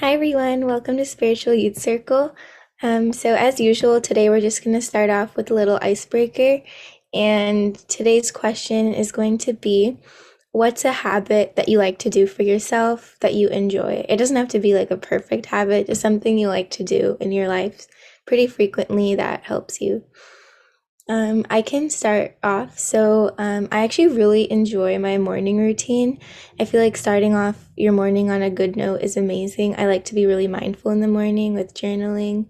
Hi everyone, welcome to Spiritual Youth Circle. So as usual, today we're just going to start off with a little icebreaker. And today's question is going to be, what's a habit that you like to do for yourself that you enjoy? It doesn't have to be like a perfect habit, just something you like to do in your life pretty frequently that helps you. I can start off. I actually really enjoy my morning routine. I feel like starting off your morning on a good note is amazing. I like to be really mindful in the morning with journaling,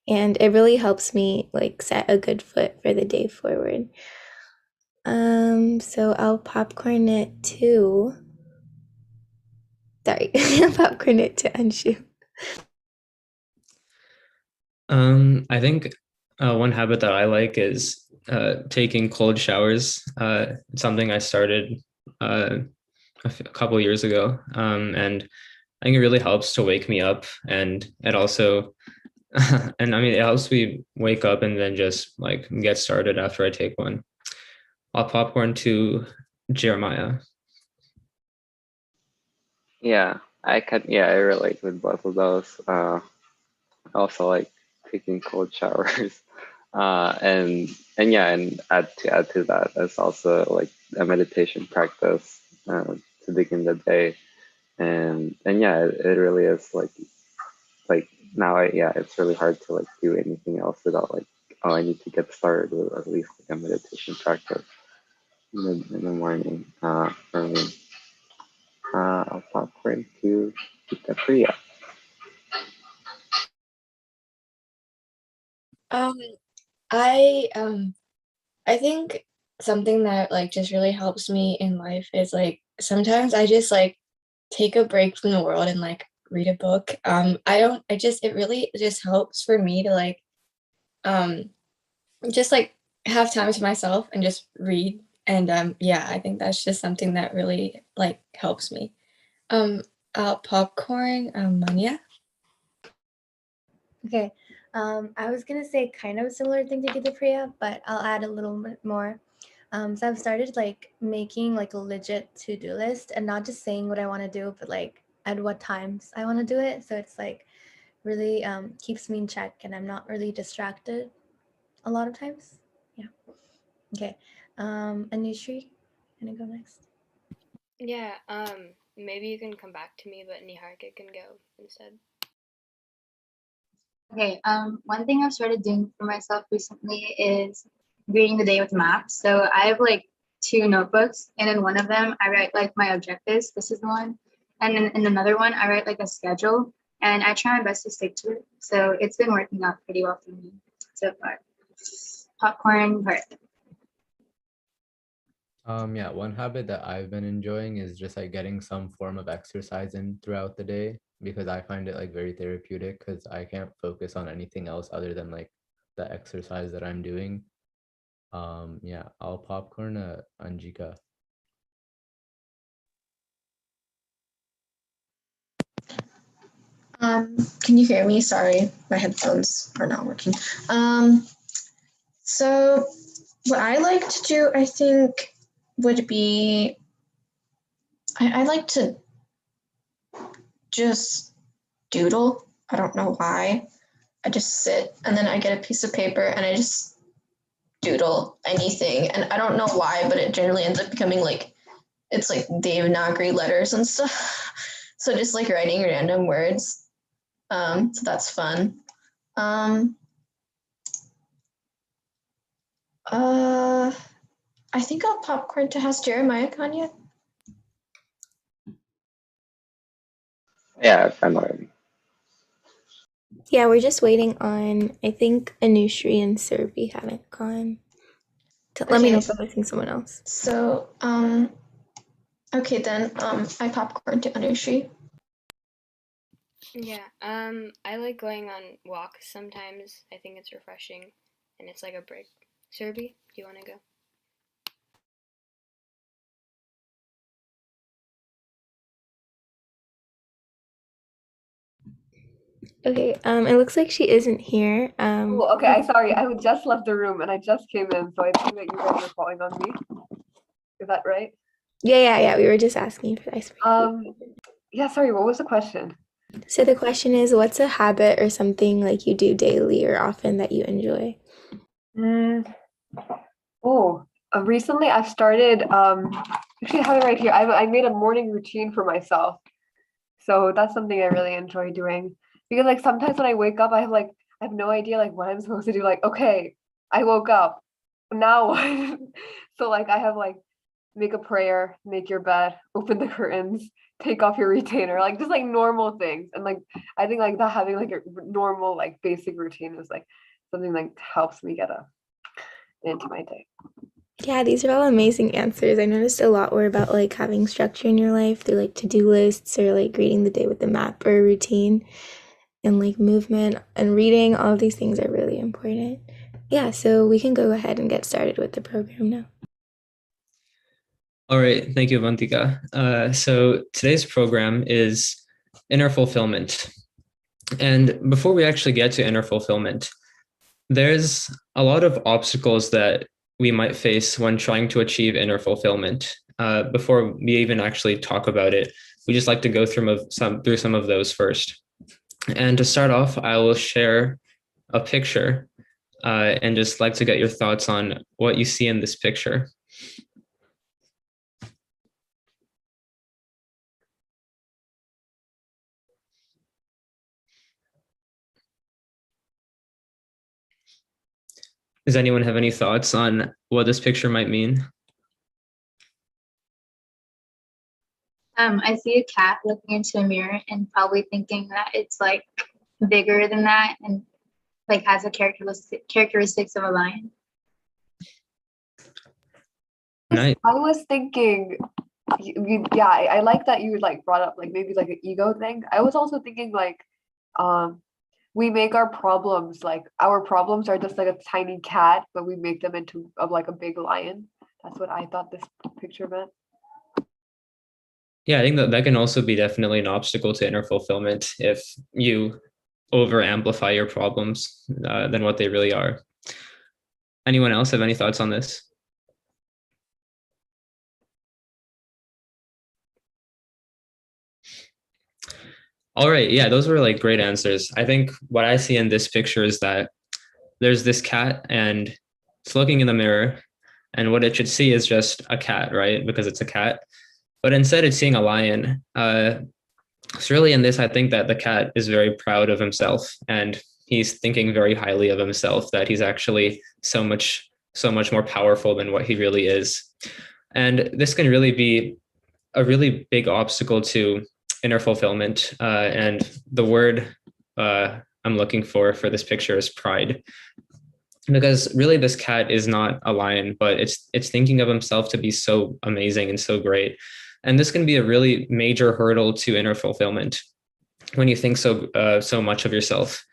and it really helps me like set a good foot for the day forward. So I'll popcorn it to, sorry, popcorn it to Anshu. I think one habit that I like is taking cold showers. It's something I started uh, a couple years ago, and I think it really helps to wake me up, and it also, and I mean, it helps me wake up and then just like get started after I take one. I'll popcorn to Jeremiah. Yeah, I relate with both of those. I also like taking cold showers. And yeah, and add to that, it's also like a meditation practice to begin the day. And yeah, it really is like now it's really hard to like do anything else without like, oh, I need to get started with at least like a meditation practice in the morning for me. I'll popcorn to Priya. Um, I think something that like just really helps me in life is like sometimes I just like take a break from the world and like read a book. I don't I just it really just helps for me to like um just like have time to myself and just read. And yeah, I think that's just something that really like helps me. Um Popcorn, Manya. Okay. I was gonna say kind of a similar thing to Gita, but I'll add a little bit more. So I've started like making like a legit to-do list and not just saying what I want to do, but like at what times I want to do it. So it's like really keeps me in check and I'm not really distracted a lot of times. Yeah. Okay. Anushri, gonna go next. Yeah, maybe you can come back to me, but Niharika can go instead. Okay, one thing I've started doing for myself recently is greeting the day with maps. So I have like two notebooks, and in one of them I write like my objectives. This is the one, and then in another one I write like a schedule, and I try my best to stick to it. So it's been working out pretty well for me so far. Popcorn heart. Yeah, one habit that I've been enjoying is just like getting some form of exercise in throughout the day because I find it like very therapeutic because I can't focus on anything else other than like the exercise that I'm doing. Yeah, I'll popcorn Anjika. Can you hear me? Sorry, my headphones are not working. Um, so what I like to do, I think, would be I like to just doodle. I don't know why. I just sit and then I get a piece of paper and I just doodle anything. And I don't know why, but it generally ends up becoming like it's like Devanagari letters and stuff. So just like writing random words. So that's fun. Um, uh, I think I'll popcorn to Has Jeremiah gone yet? Yeah, I'm already. Yeah, we're just waiting on, I think Anushri and Survi haven't gone. Let me know Okay, if I'm missing someone else. so okay then I popcorn to Anushri. Yeah, I like going on walks sometimes. I think it's refreshing and it's like a break. Serby, do you want to go? Okay, it looks like she isn't here. Oh, okay. I sorry. I had just left the room and I just came in, so I think that you guys are calling on me. Is that right? Yeah. We were just asking for the icebreaker. Yeah, sorry, what was the question? So the question is, what's a habit or something like you do daily or often that you enjoy? Mm, oh, recently I've started, actually I have it right here. I made a morning routine for myself. So that's something I really enjoy doing. Because like sometimes when I wake up, I have no idea like what I'm supposed to do. Like, okay, I woke up. Now what? So like I have like make a prayer, make your bed, open the curtains, take off your retainer, like just like normal things. And like I think like that having like a normal like basic routine is like something like helps me get up into my day. Yeah, these are all amazing answers. I noticed a lot were about like having structure in your life through like to-do lists or like greeting the day with a map or a routine, and like movement and reading. All of these things are really important. Yeah, so we can go ahead and get started with the program now. All right, thank you, Avantika. So today's program is inner fulfillment. And before we actually get to inner fulfillment, there's a lot of obstacles that we might face when trying to achieve inner fulfillment. Before we even actually talk about it, we just like to go through some of those first. And to start off, I will share a picture and just like to get your thoughts on what you see in this picture. Does anyone have any thoughts on what this picture might mean? I see a cat looking into a mirror and probably thinking that it's like bigger than that and like has the characteristics of a lion. Nice. I was thinking, yeah, I like that you like brought up like maybe like an ego thing. I was also thinking like, we make our problems like our problems are just like a tiny cat, but we make them into like a big lion. That's what I thought this picture meant. Yeah, I think that can also be definitely an obstacle to inner fulfillment if you over amplify your problems than what they really are. Anyone else have any thoughts on this? All right, yeah, those were like great answers. I think what I see in this picture is that there's this cat and it's looking in the mirror, and what it should see is just a cat, right? Because it's a cat. But instead it's seeing a lion. So really in this, I think that the cat is very proud of himself and he's thinking very highly of himself, that he's actually so much more powerful than what he really is. And this can really be a really big obstacle to inner fulfillment. And the word I'm looking for this picture is pride. Because really this cat is not a lion, but it's thinking of himself to be so amazing and so great. And this can be a really major hurdle to inner fulfillment when you think so much of yourself.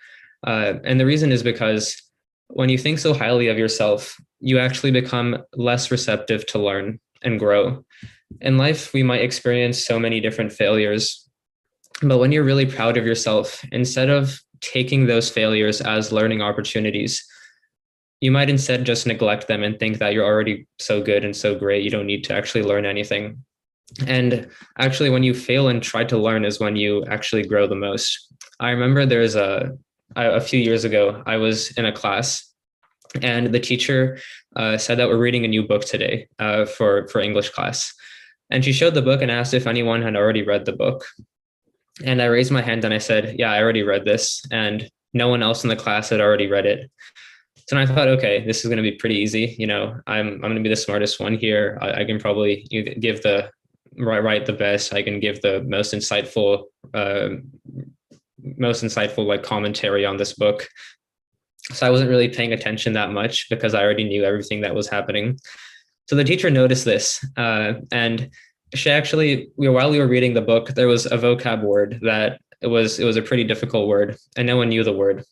And the reason is because when you think so highly of yourself, you actually become less receptive to learn and grow. In life, we might experience so many different failures, but when you're really proud of yourself, instead of taking those failures as learning opportunities, you might instead just neglect them and think that you're already so good and so great, you don't need to actually learn anything. And actually, when you fail and try to learn is when you actually grow the most. I remember there's a few years ago, I was in a class and the teacher said that we're reading a new book today for English class. And she showed the book and asked if anyone had already read the book. And I raised my hand and I said, yeah, I already read this. And no one else in the class had already read it. So I thought, okay, this is going to be pretty easy. You know, I'm going to be the smartest one here. I can probably give the write the best. I can give the most insightful like commentary on this book. So I wasn't really paying attention that much because I already knew everything that was happening. So the teacher noticed this, and she actually, while we were reading the book, there was a vocab word that it was a pretty difficult word, and no one knew the word.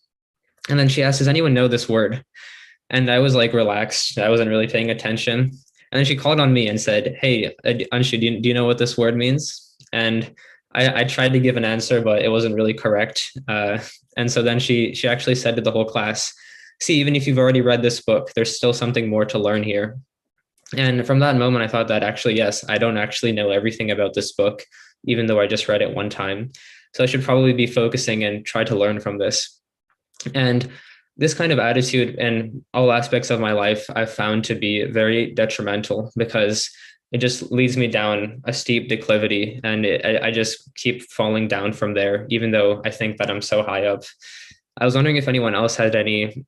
And then she asked, "Does anyone know this word?" And I was like relaxed. I wasn't really paying attention. And then she called on me and said, "Hey, Anshu, do you know what this word means?" And I tried to give an answer, but it wasn't really correct. And so then she actually said to the whole class, "See, even if you've already read this book, there's still something more to learn here." And from that moment, I thought that actually, yes, I don't actually know everything about this book, even though I just read it one time. So I should probably be focusing and try to learn from this. And this kind of attitude in all aspects of my life I've found to be very detrimental, because it just leads me down a steep declivity, and I just keep falling down from there, even though I think that I'm so high up. I was wondering if anyone else had any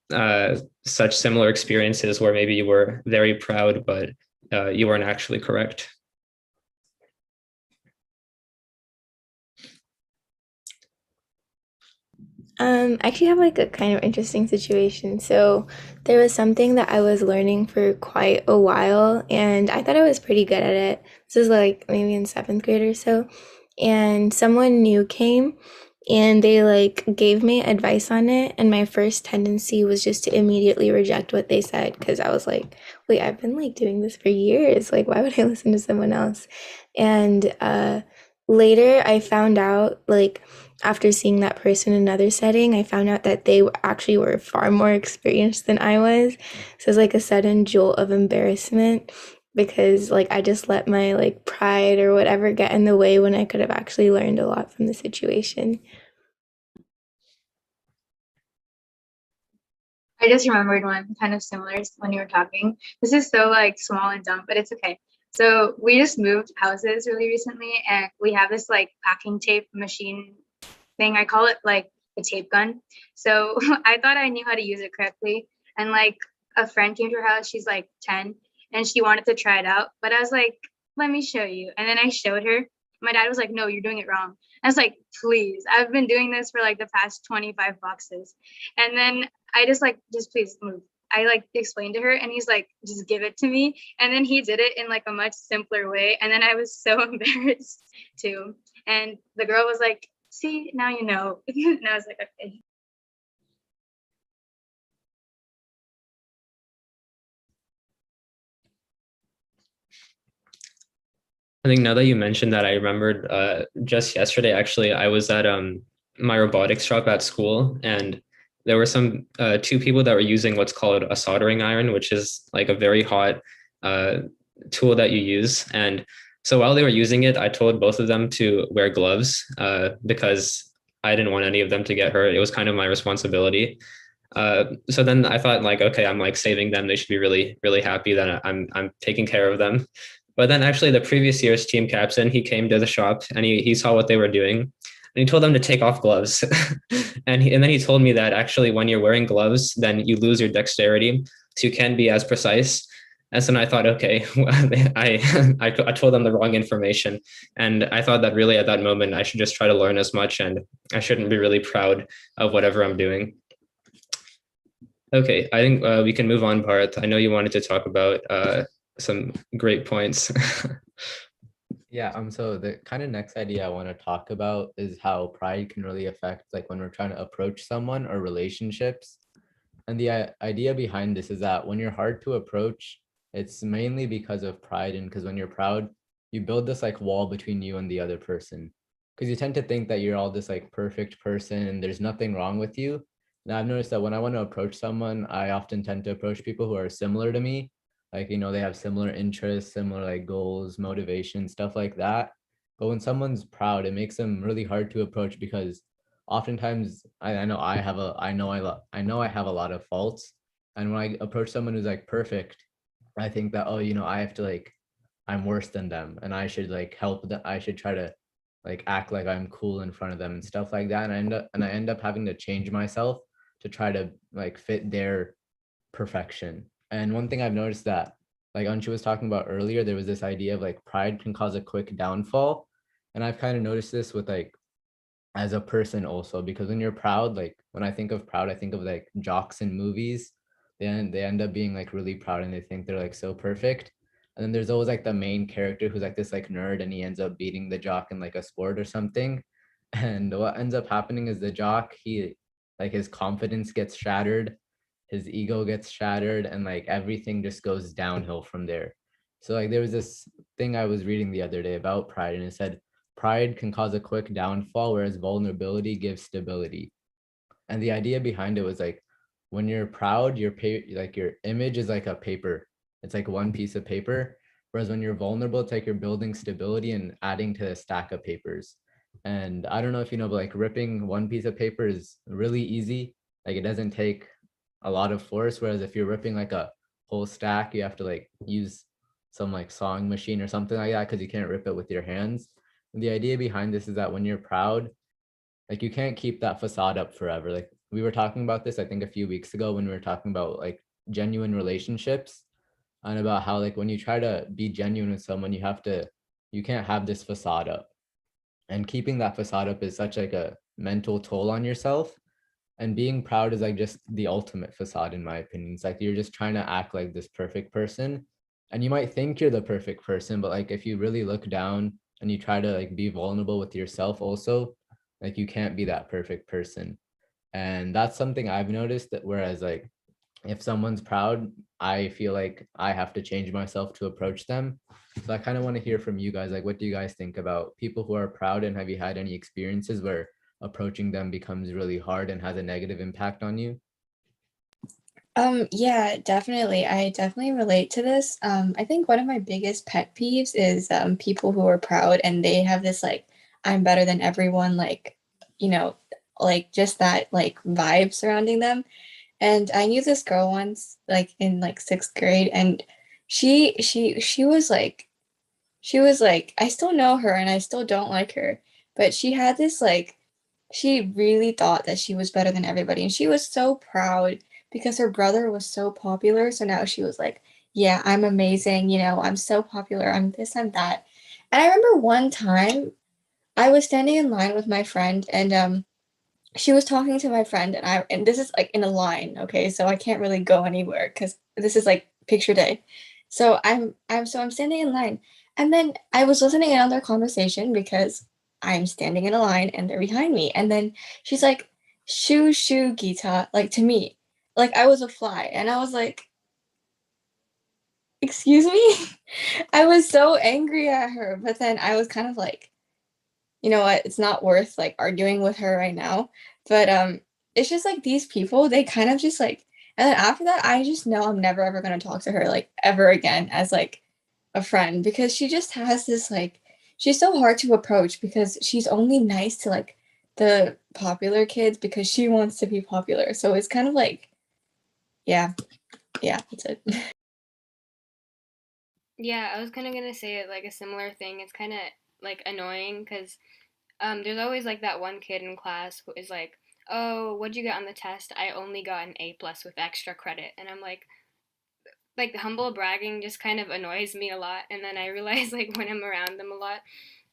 such similar experiences where maybe you were very proud, but you weren't actually correct. I actually have like a kind of interesting situation. So there was something that I was learning for quite a while, and I thought I was pretty good at it. This is like maybe in seventh grade or so. And someone new came and they like gave me advice on it. And my first tendency was just to immediately reject what they said, because I was like, wait, I've been like doing this for years. Like, why would I listen to someone else? And later I found out, like, after seeing that person in another setting, I found out that they actually were far more experienced than I was. So it was like a sudden jolt of embarrassment, because like I just let my like pride or whatever get in the way when I could have actually learned a lot from the situation. I just remembered one kind of similar when you were talking. This is so like small and dumb, but it's okay. So we just moved houses really recently, and we have this like packing tape machine thing. I call it like a tape gun. So I thought I knew how to use it correctly. And like a friend came to her house, she's like 10, and she wanted to try it out. But I was like, let me show you. And then I showed her. My dad was like, no, you're doing it wrong. I was like, please, I've been doing this for like the past 25 boxes. And then I just please move. I like explained to her, and he's like, just give it to me. And then he did it in like a much simpler way. And then I was so embarrassed too. And the girl was like, see, now you know. And I was like, okay. I think now that you mentioned that, I remembered just yesterday, actually, I was at my robotics shop at school, and there were some two people that were using what's called a soldering iron, which is like a very hot uh, tool that you use. And so while they were using it, I told both of them to wear gloves because I didn't want any of them to get hurt. It was kind of my responsibility. So then I thought, like, okay, I'm like saving them. They should be really, really happy that I'm taking care of them. But then actually the previous year's team captain, he came to the shop and he saw what they were doing, and he told them to take off gloves. And then he told me that actually when you're wearing gloves, then you lose your dexterity, so you can't be as precise. And so then I thought, okay, I told them the wrong information. And I thought that really at that moment, I should just try to learn as much, and I shouldn't be really proud of whatever I'm doing. Okay, I think we can move on, Bharat. I know you wanted to talk about some great points. Yeah, so the kind of next idea I want to talk about is how pride can really affect like when we're trying to approach someone or relationships. And the idea behind this is that when you're hard to approach, it's mainly because of pride. And because when you're proud, you build this like wall between you and the other person. Because you tend to think that you're all this like perfect person and there's nothing wrong with you. Now I've noticed that when I want to approach someone, I often tend to approach people who are similar to me. Like, they have similar interests, similar like goals, motivation, stuff like that. But when someone's proud, it makes them really hard to approach, because oftentimes I know I have a I have a lot of faults. And when I approach someone who's like perfect, I think that, oh, I have to like, I'm worse than them and I should like help them. I should try to like act like I'm cool in front of them and stuff like that. And I end up having to change myself to try to like fit their perfection. And one thing I've noticed that, like Anshu was talking about earlier, there was this idea of like pride can cause a quick downfall. And I've kind of noticed this with like as a person also, because when you're proud, like when I think of proud, I think of like jocks in movies. Then they end up being like really proud and they think they're like so perfect. And then there's always like the main character who's like this like nerd and he ends up beating the jock in like a sport or something. And what ends up happening is the jock, he like his confidence gets shattered, his ego gets shattered, and like everything just goes downhill from there. So like there was this thing I was reading the other day about pride, and it said pride can cause a quick downfall, whereas vulnerability gives stability. And the idea behind it was like when you're proud, like your image is like a paper. It's like one piece of paper. Whereas when you're vulnerable, it's like you're building stability and adding to a stack of papers. And I don't know if you know, but like ripping one piece of paper is really easy. Like it doesn't take a lot of force. Whereas if you're ripping like a whole stack, you have to like use some like sawing machine or something like that because you can't rip it with your hands. And the idea behind this is that when you're proud, like you can't keep that facade up forever. Like we were talking about this, I think a few weeks ago when we were talking about like genuine relationships and about how like when you try to be genuine with someone, you can't have this facade up. And keeping that facade up is such like a mental toll on yourself. And being proud is like just the ultimate facade, in my opinion. It's like you're just trying to act like this perfect person. And you might think you're the perfect person, but like if you really look down and you try to like be vulnerable with yourself also, like you can't be that perfect person. And that's something I've noticed, that whereas like if someone's proud, I feel like I have to change myself to approach them. So I kind of want to hear from you guys. Like, what do you guys think about people who are proud? And have you had any experiences where approaching them becomes really hard and has a negative impact on you? Yeah, definitely. I definitely relate to this. I think one of my biggest pet peeves is people who are proud and they have this like I'm better than everyone, like, you know, like just that like vibe surrounding them. And I knew this girl once, like in like sixth grade, and she was like I still know her and I still don't like her, but she had this like she really thought that she was better than everybody, and she was so proud because her brother was so popular. So now she was like, "Yeah, I'm amazing. You know, I'm so popular. I'm this, I'm that." And I remember one time I was standing in line with my friend, and she was talking to my friend, and this is like in a line, okay? So I can't really go anywhere because this is like picture day. So I'm standing in line, and then I was listening in on their conversation because I'm standing in a line and they're behind me. And then she's like, "Shoo shoo Gita," like to me, like I was a fly, and I was like, "Excuse me." I was so angry at her, but then I was kind of like, you know what, it's not worth like arguing with her right now. But it's just like these people, they kind of just like, and then after that I just know I'm never ever going to talk to her like ever again as like a friend, because she just has this like, she's so hard to approach because she's only nice to like the popular kids because she wants to be popular. So it's kind of like, yeah, that's it. Yeah, I was kind of gonna say it like a similar thing. It's kind of like annoying because there's always like that one kid in class who is like, "Oh, what'd you get on the test? I only got an A plus with extra credit," and I'm like humble bragging just kind of annoys me a lot. And then I realize like when I'm around them a lot,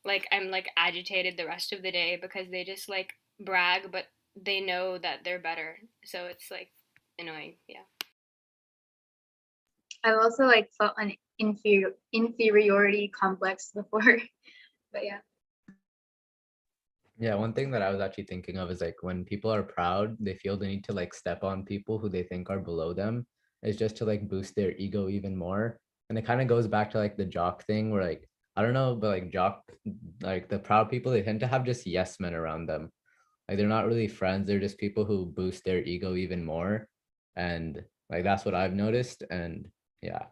like I'm like agitated the rest of the day because they just like brag, but they know that they're better. So it's like annoying. Yeah. I've also like felt an inferiority complex before, but yeah. Yeah, one thing that I was actually thinking of is like when people are proud, they feel the need to like step on people who they think are below them. It's just to like boost their ego even more. And it kind of goes back to like the jock thing where like, I don't know, but like jock, like the proud people, they tend to have just yes men around them. Like they're not really friends, they're just people who boost their ego even more. And like that's what I've noticed. And yeah.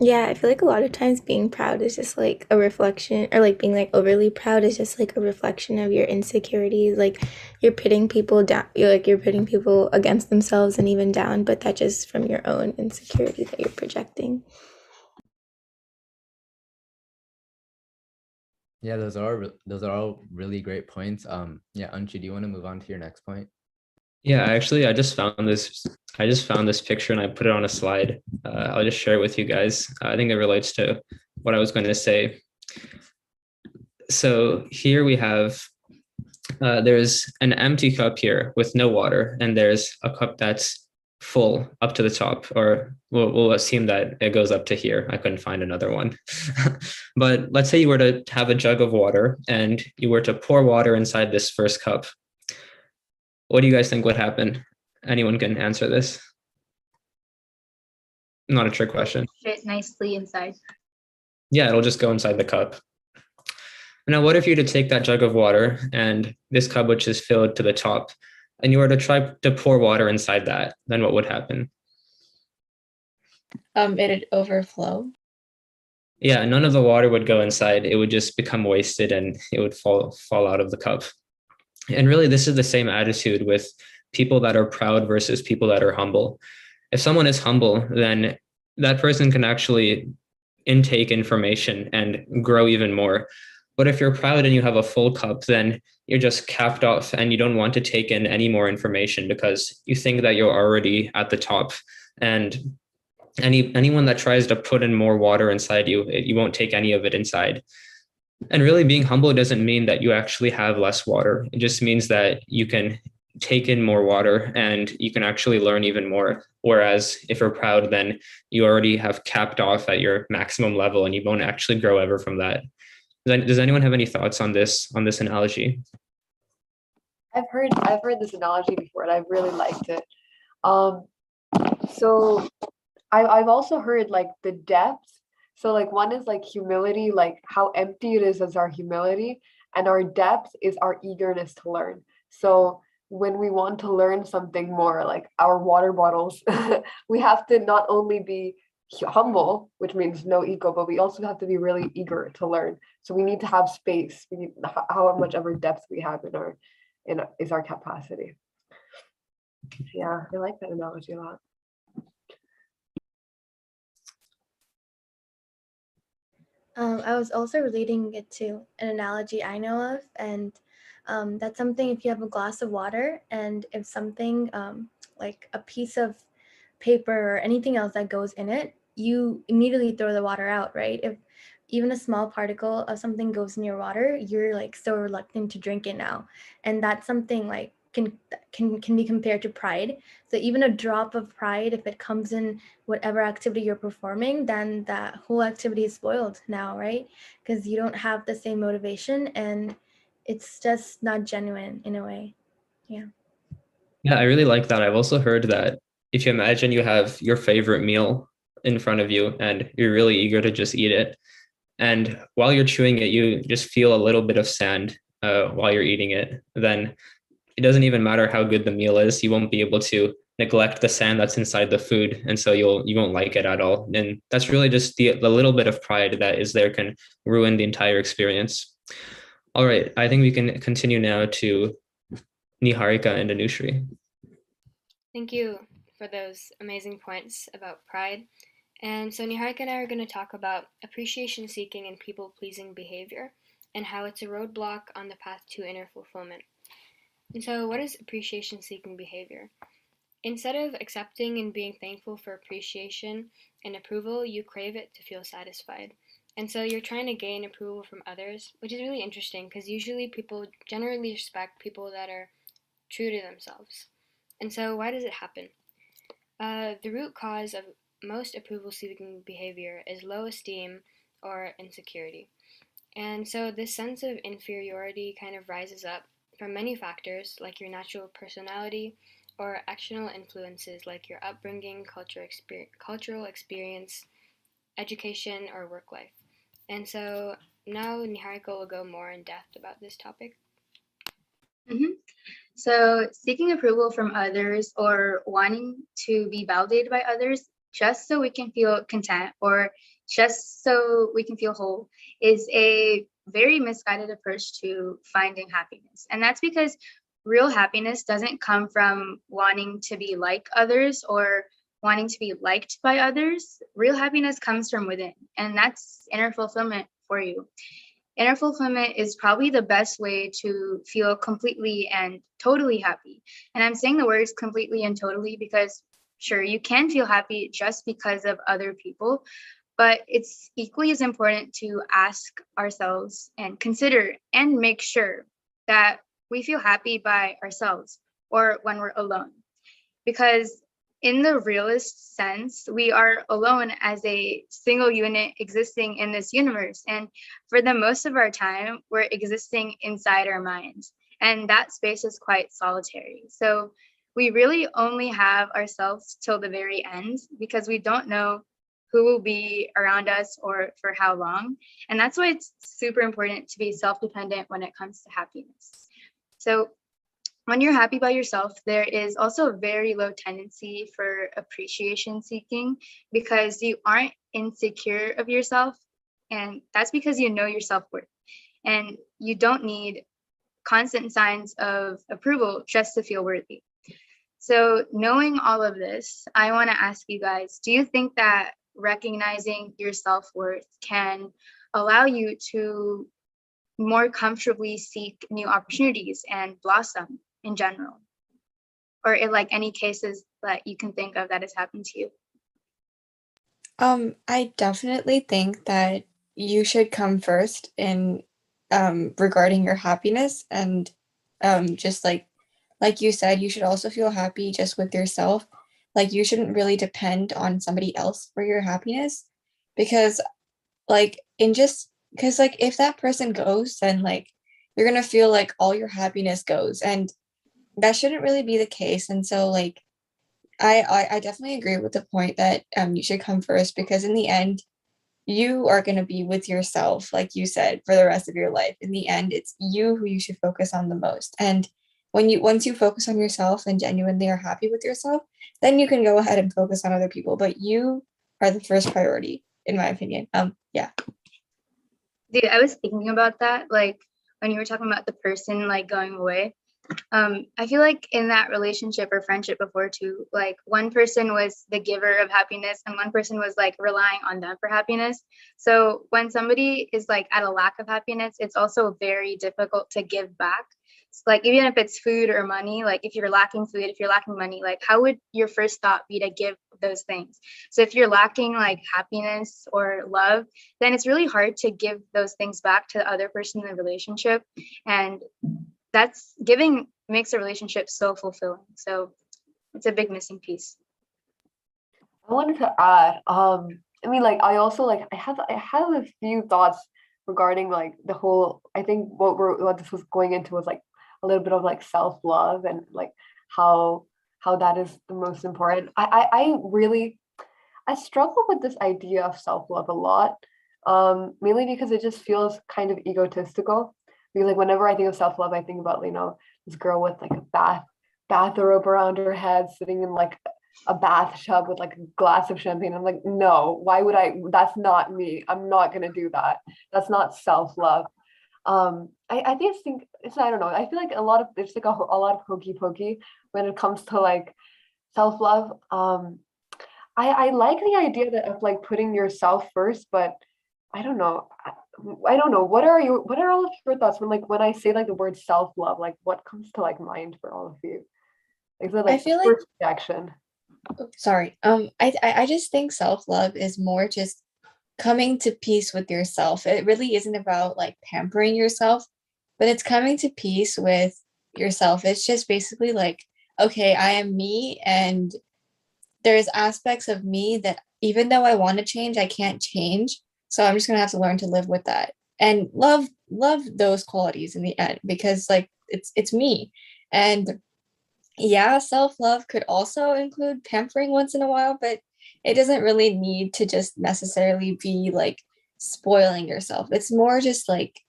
Yeah, I feel like a lot of times being proud is just like a reflection, or like being like overly proud is just like a reflection of your insecurities. Like you're pitting people down, you're putting people against themselves and even down, but that's just from your own insecurity that you're projecting. Yeah, those are all really great points. Yeah, Anshi, do you want to move on to your next point? Yeah, actually, I just found this picture and I put it on a slide. I'll just share it with you guys. I think it relates to what I was going to say. So here we have there's an empty cup here with no water, and there's a cup that's full up to the top, or we'll assume that it goes up to here. I couldn't find another one. But let's say you were to have a jug of water and you were to pour water inside this first cup. What do you guys think would happen? Anyone can answer this. Not a trick question. Fit nicely inside. Yeah, it'll just go inside the cup. Now, what if you were to take that jug of water and this cup, which is filled to the top, and you were to try to pour water inside that, then what would happen? It'd overflow. yeah, none of the water would go inside. It would just become wasted and it would fall out of the cup. And really, this is the same attitude with people that are proud versus people that are humble. If someone is humble, then that person can actually intake information and grow even more. But if you're proud and you have a full cup, then you're just capped off and you don't want to take in any more information because you think that you're already at the top. And anyone that tries to put in more water inside you, you won't take any of it inside. And really, being humble doesn't mean that you actually have less water. It just means that you can take in more water and you can actually learn even more. Whereas if you're proud, then you already have capped off at your maximum level and you won't actually grow ever from that. Does anyone have any thoughts on this analogy? I've heard this analogy before and I've really liked it. So I've also heard like the depths. So like one is like humility, like how empty it is our humility, and our depth is our eagerness to learn. So when we want to learn something more, like our water bottles, we have to not only be humble, which means no ego, but we also have to be really eager to learn. So we need to have space. We need how much ever depth we have is our capacity. Yeah, I like that analogy a lot. I was also relating it to an analogy I know of, and that's something if you have a glass of water and if something like a piece of paper or anything else that goes in it, you immediately throw the water out, right? If even a small particle of something goes in your water, you're like so reluctant to drink it now. And that's something like can be compared to pride. So even a drop of pride, if it comes in whatever activity you're performing, then that whole activity is spoiled now, right? Because you don't have the same motivation and it's just not genuine in a way. Yeah. Yeah, I really like that. I've also heard that if you imagine you have your favorite meal in front of you and you're really eager to just eat it, and while you're chewing it, you just feel a little bit of sand while you're eating it, then it doesn't even matter how good the meal is. You won't be able to neglect the sand that's inside the food. And so you won't like it at all. And that's really just the little bit of pride that is there can ruin the entire experience. All right, I think we can continue now to Niharika and Anushri. Thank you for those amazing points about pride. And so Niharika and I are going to talk about appreciation seeking and people pleasing behavior and how it's a roadblock on the path to inner fulfillment. And so, what is appreciation seeking behavior? Instead of accepting and being thankful for appreciation and approval, you crave it to feel satisfied. And so you're trying to gain approval from others, which is really interesting because usually people generally respect people that are true to themselves. And so, why does it happen? The root cause of most approval seeking behavior is low esteem or insecurity. And so, this sense of inferiority kind of rises up from many factors like your natural personality or external influences like your upbringing, cultural experience, education, or work life. And so now Niharika will go more in depth about this topic. So seeking approval from others or wanting to be validated by others just so we can feel content or just so we can feel whole is a very misguided approach to finding happiness. And that's because real happiness doesn't come from wanting to be like others or wanting to be liked by others. Real happiness comes from within, and that's inner fulfillment for you. Inner fulfillment is probably the best way to feel completely and totally happy. And I'm saying the words completely and totally because, sure, you can feel happy just because of other people, but it's equally as important to ask ourselves and consider and make sure that we feel happy by ourselves or when we're alone. Because in the realist sense, we are alone as a single unit existing in this universe. And for the most of our time, we're existing inside our minds. And that space is quite solitary. So we really only have ourselves till the very end because we don't know who will be around us or for how long. And that's why it's super important to be self-dependent when it comes to happiness. So when you're happy by yourself, there is also a very low tendency for appreciation seeking because you aren't insecure of yourself And that's because you know your self-worth and you don't need constant signs of approval just to feel worthy. So knowing all of this, I want to ask you guys, do you think that recognizing your self-worth can allow you to more comfortably seek new opportunities and blossom in general? Or in like any cases that you can think of that has happened to you? I definitely think that you should come first in regarding your happiness, and just like you said, you should also feel happy just with yourself. Like you shouldn't really depend on somebody else for your happiness, because like in just because like if that person goes, then like you're gonna feel like all your happiness goes, and that shouldn't really be the case. And so like I definitely agree with the point that you should come first, because in the end you are going to be with yourself, like you said, for the rest of your life. In the end, it's you who you should focus on the most. And once you focus on yourself and genuinely are happy with yourself, then you can go ahead and focus on other people. But you are the first priority, in my opinion. Yeah. Dude, I was thinking about that, like when you were talking about the person like going away. I feel like in that relationship or friendship before too, like one person was the giver of happiness and one person was like relying on them for happiness. So when somebody is like at a lack of happiness, it's also very difficult to give back. Like even if it's food or money, like if you're lacking food, if you're lacking money, like how would your first thought be to give those things? So if you're lacking like happiness or love, then it's really hard to give those things back to the other person in the relationship. And that's giving makes a relationship so fulfilling. So it's a big missing piece. I wanted to add, I mean, like, I also like, I have a few thoughts regarding like the whole, I think what this was going into was like a little bit of like self-love and like how that is the most important. I really, I struggle with this idea of self-love a lot, mainly because it just feels kind of egotistical. Because like whenever I think of self-love, I think about, this girl with like a bathrobe around her head, sitting in like a bathtub with like a glass of champagne. I'm like, no, why would I? That's not me. I'm not gonna do that. That's not self-love. I think I don't know. I feel like there's like a lot of hokey pokey when it comes to like self-love. I like the idea of like putting yourself first, but I don't know. I don't know. What are all of your thoughts when I say like the word self-love? Like what comes to like mind for all of you? Like the I feel like, first reaction. sorry. I just think self-love is more just coming to peace with yourself. It really isn't about like pampering yourself, but it's coming to peace with yourself. It's just basically like, okay, I am me, and there's aspects of me that even though I want to change, I can't change. So I'm just gonna have to learn to live with that and love those qualities in the end, because like it's me. And yeah, self-love could also include pampering once in a while, but it doesn't really need to just necessarily be like spoiling yourself. It's more just like,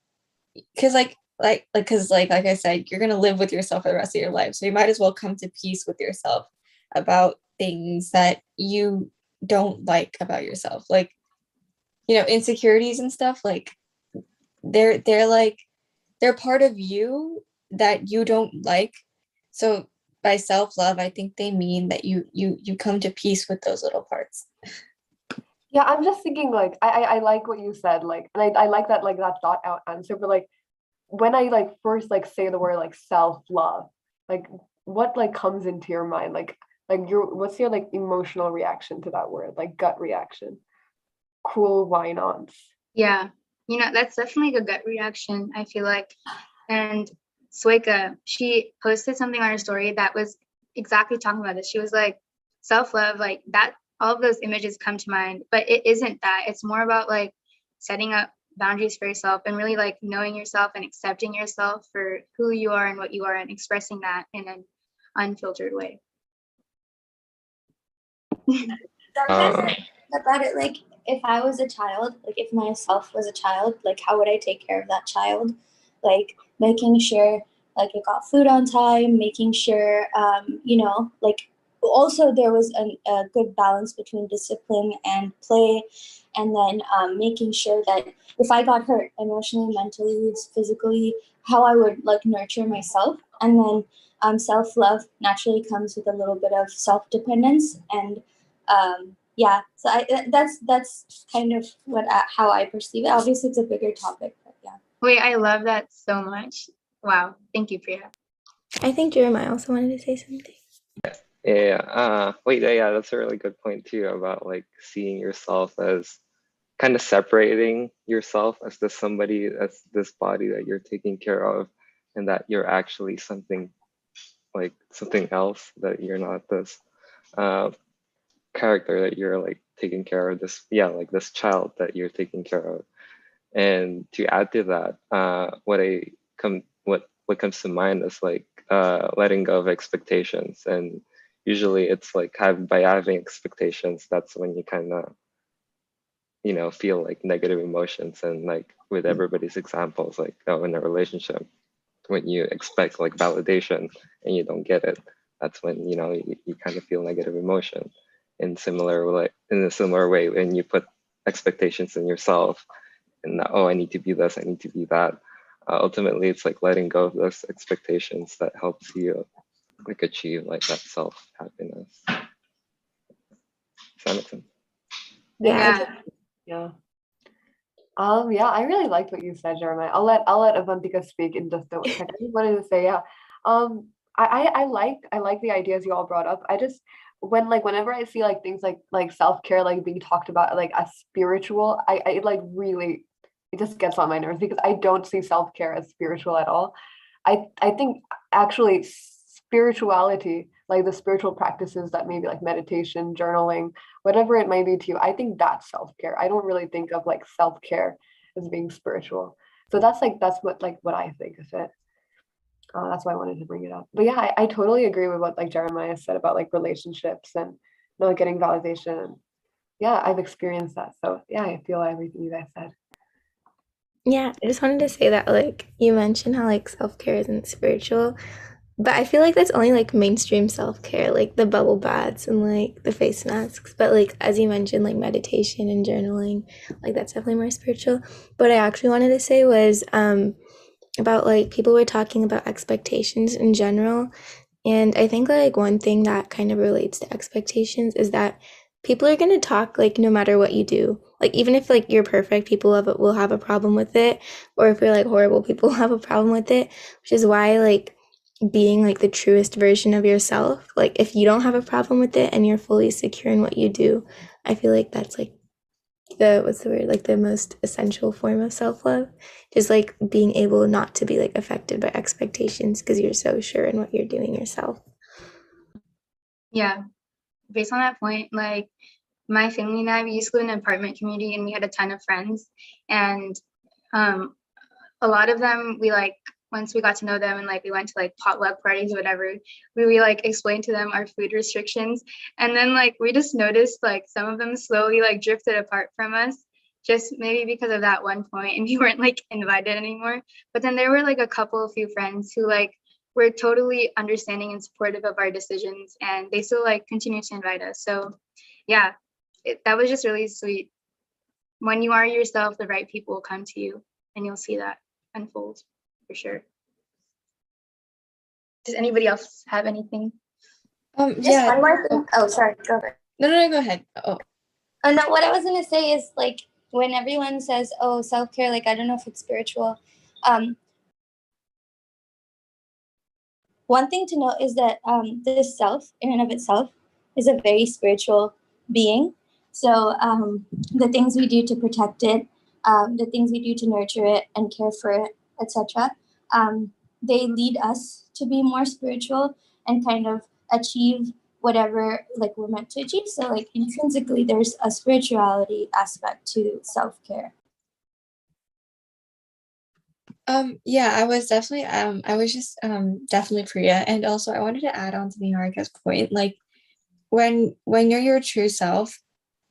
because like I said, you're gonna live with yourself for the rest of your life, so you might as well come to peace with yourself about things that you don't like about yourself, like insecurities and stuff. Like they're part of you that you don't like. So by self-love, I think they mean that you come to peace with those little parts. Yeah, I'm just thinking like I like what you said, like, and I like that thought out answer, but like when I like first like say the word like self-love, like what like comes into your mind? Like what's your like emotional reaction to that word? Like gut reaction. Cool, why not? Yeah, that's definitely a gut reaction, I feel like. And Sweka, she posted something on her story that was exactly talking about this. She was like, self-love, like that, all of those images come to mind, but it isn't that. It's more about like setting up boundaries for yourself and really like knowing yourself and accepting yourself for who you are and what you are and expressing that in an unfiltered way. About it, like if I was a child, like if myself was a child, like how would I take care of that child? Like making sure like it got food on time, making sure like also there was a good balance between discipline and play, and then making sure that if I got hurt emotionally, mentally, physically, how I would like nurture myself. And then self-love naturally comes with a little bit of self-dependence. And yeah, so that's kind of how I perceive it. Obviously it's a bigger topic, but yeah. Wait, I love that so much. Wow. Thank you, Priya. I think Jeremiah also wanted to say something. Yeah, that's a really good point too about like seeing yourself as kind of separating yourself as this somebody, as this body that you're taking care of, and that you're actually something else, that you're not this character that you're like taking care of, this child that you're taking care of. And to add to that, what comes to mind is like letting go of expectations. And usually it's like by having expectations, that's when you kind of feel like negative emotions. And like with everybody's examples, like in a relationship, when you expect like validation and you don't get it, that's when you kind of feel negative emotion. In a similar way, when you put expectations in yourself and I need to be this, I need to be that, ultimately it's like letting go of those expectations that helps you like achieve like that self happiness. Does that make sense? Yeah. Yeah. Yeah, I really liked what you said, Jeremiah. I'll let Avantika speak in just a second. I just wanted to say, yeah. I like the ideas you all brought up. I just whenever I see like things like self-care like being talked about like as spiritual, I like really, it just gets on my nerves because I don't see self-care as spiritual at all. I think actually spirituality, like the spiritual practices that maybe like meditation, journaling, whatever it may be to you, I think that's self-care. I don't really think of like self-care as being spiritual. So that's what I think of it. That's why I wanted to bring it up. But yeah, I totally agree with what like Jeremiah said about like relationships and not getting validation. Yeah, I've experienced that. So yeah, I feel everything you guys said. Yeah, I just wanted to say that like you mentioned how like self-care isn't spiritual, but I feel like that's only like mainstream self-care, like the bubble baths and like the face masks. But like as you mentioned, like meditation and journaling, like that's definitely more spiritual. But I actually wanted to say was about like people were talking about expectations in general. And I think like one thing that kind of relates to expectations is that people are going to talk like no matter what you do. Like even if like you're perfect, people will have a problem with it. Or if you're like horrible, people will have a problem with it, which is why like being like the truest version of yourself, like if you don't have a problem with it and you're fully secure in what you do, I feel like that's like the most essential form of self-love, just like being able not to be like affected by expectations because you're so sure in what you're doing yourself. Yeah. Based on that point, like my family and I, we used to live in an apartment community and we had a ton of friends. And a lot of them, we like, once we got to know them and like we went to like potluck parties or whatever, we like explained to them our food restrictions. And then like we just noticed like some of them slowly like drifted apart from us, just maybe because of that one point, and we weren't like invited anymore. But then there were like a few friends who like were totally understanding and supportive of our decisions, and they still like continue to invite us. So yeah, that was just really sweet. When you are yourself, the right people will come to you, and you'll see that unfold for sure. Does anybody else have anything? Just one more thing. Oh, sorry. Go ahead. No, go ahead. Oh no, what I was gonna say is like when everyone says, "Oh, self-care," like I don't know if it's spiritual. One thing to note is that this self, in and of itself, is a very spiritual being. So the things we do to protect it, the things we do to nurture it and care for it, etc., they lead us to be more spiritual and kind of achieve whatever like we're meant to achieve. So like intrinsically, there's a spirituality aspect to self-care. Yeah, I was definitely I was just definitely Priya, and also I wanted to add on to Niharika's point, like when you're your true self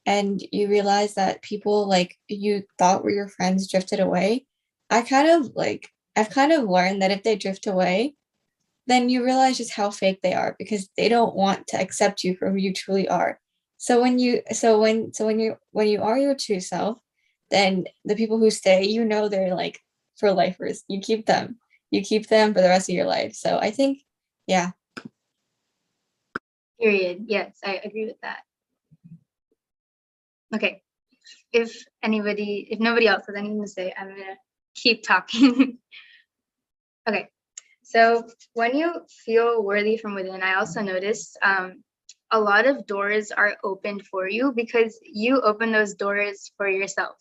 and you realize that people like you thought were your friends drifted away, I've kind of learned that if they drift away, then you realize just how fake they are because they don't want to accept you for who you truly are. So when you are your true self, then the people who stay, you know, they're like for lifers. You keep them for the rest of your life. So I think, yeah. Period. Yes, I agree with that. Okay. If nobody else has anything to say, I'm gonna keep talking. Okay. So when you feel worthy from within, I also noticed a lot of doors are opened for you because you open those doors for yourself.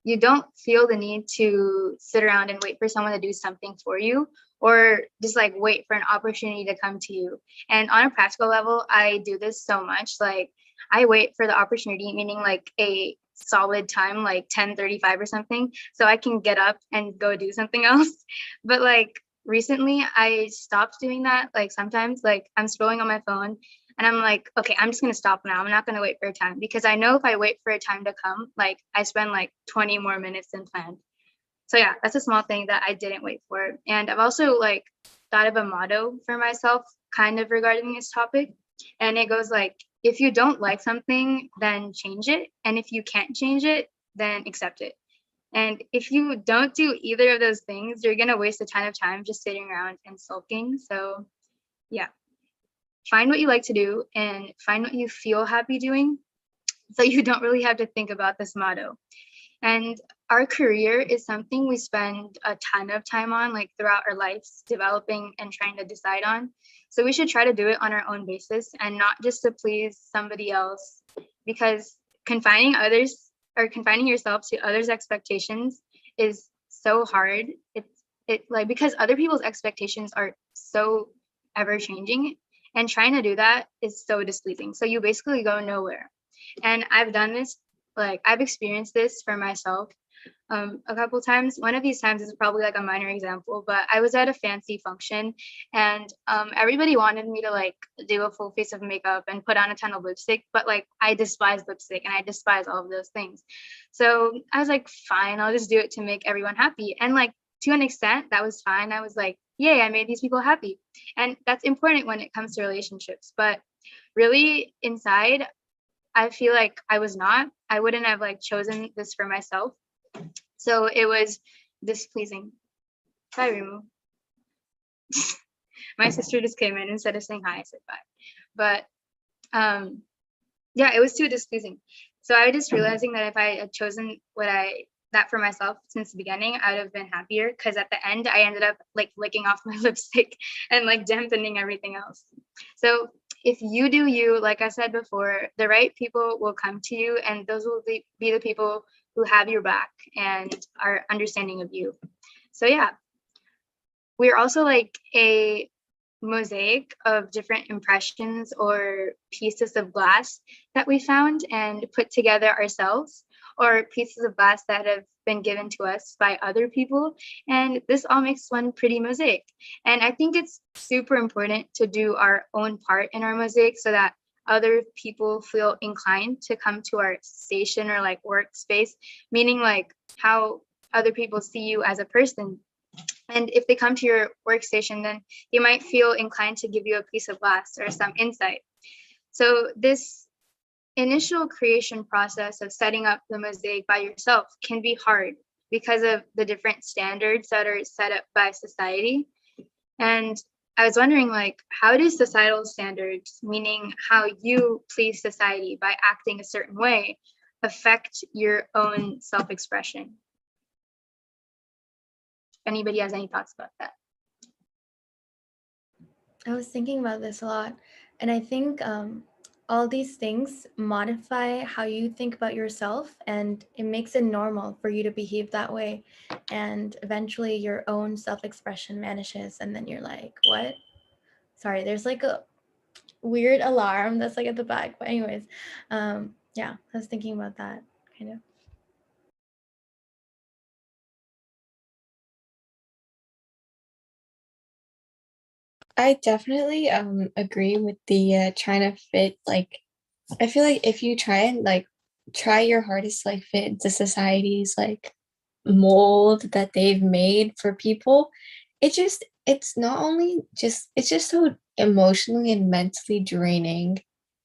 You don't feel the need to sit around and wait for someone to do something for you or just like wait for an opportunity to come to you. And on a practical level, I do this so much. Like I wait for the opportunity, meaning like a solid time, like 10:35 or something, so I can get up and go do something else. But like recently I stopped doing that. Like sometimes like I'm scrolling on my phone and I'm like, okay, I'm just gonna stop now. I'm not gonna wait for a time because I know if I wait for a time to come, like I spend like 20 more minutes than planned. So yeah, that's a small thing that I didn't wait for. And I've also like thought of a motto for myself kind of regarding this topic. And it goes like, if you don't like something, then change it. And if you can't change it, then accept it. And if you don't do either of those things, you're gonna waste a ton of time just sitting around and sulking. So yeah, find what you like to do and find what you feel happy doing so you don't really have to think about this motto. And our career is something we spend a ton of time on, like throughout our lives, developing and trying to decide on. So we should try to do it on our own basis and not just to please somebody else, because confining others or confining yourself to others' expectations is so hard. It like because other people's expectations are so ever changing, and trying to do that is so displeasing. So you basically go nowhere. And I've done this, like I've experienced this for myself a couple times. One of these times is probably like a minor example, but I was at a fancy function and everybody wanted me to like do a full face of makeup and put on a ton of lipstick, but like I despise lipstick and I despise all of those things. So I was like, fine, I'll just do it to make everyone happy. And like to an extent, that was fine. I was like, yay, I made these people happy. And that's important when it comes to relationships. But really inside, I feel like I was not. I wouldn't have like chosen this for myself. So it was displeasing. Hi, Rimu. My sister just came in instead of saying hi, I said bye. But yeah, it was too displeasing. So I was just realizing that if I had chosen that for myself since the beginning, I would have been happier, because at the end I ended up like licking off my lipstick and like dampening everything else. So if you do you, like I said before, the right people will come to you, and those will be the people who have your back and are understanding of you. So yeah, we're also like a mosaic of different impressions or pieces of glass that we found and put together ourselves, or pieces of glass that have been given to us by other people. And this all makes one pretty mosaic. And I think it's super important to do our own part in our mosaic so that other people feel inclined to come to our station or like workspace, meaning like how other people see you as a person. And if they come to your workstation, then you might feel inclined to give you a piece of glass or some insight. So this initial creation process of setting up the mosaic by yourself can be hard because of the different standards that are set up by society. And I was wondering, like, how do societal standards, meaning how you please society by acting a certain way, affect your own self-expression? If anybody has any thoughts about that. I was thinking about this a lot, and I think all these things modify how you think about yourself, and it makes it normal for you to behave that way. And eventually your own self-expression vanishes, and then you're like, what? Sorry, there's like a weird alarm that's like at the back. But anyways, yeah, I was thinking about that kind of. I definitely agree with the trying to fit. Like, I feel like if you try and like try your hardest to like fit into society's like mold that they've made for people, it's not only just it's just so emotionally and mentally draining.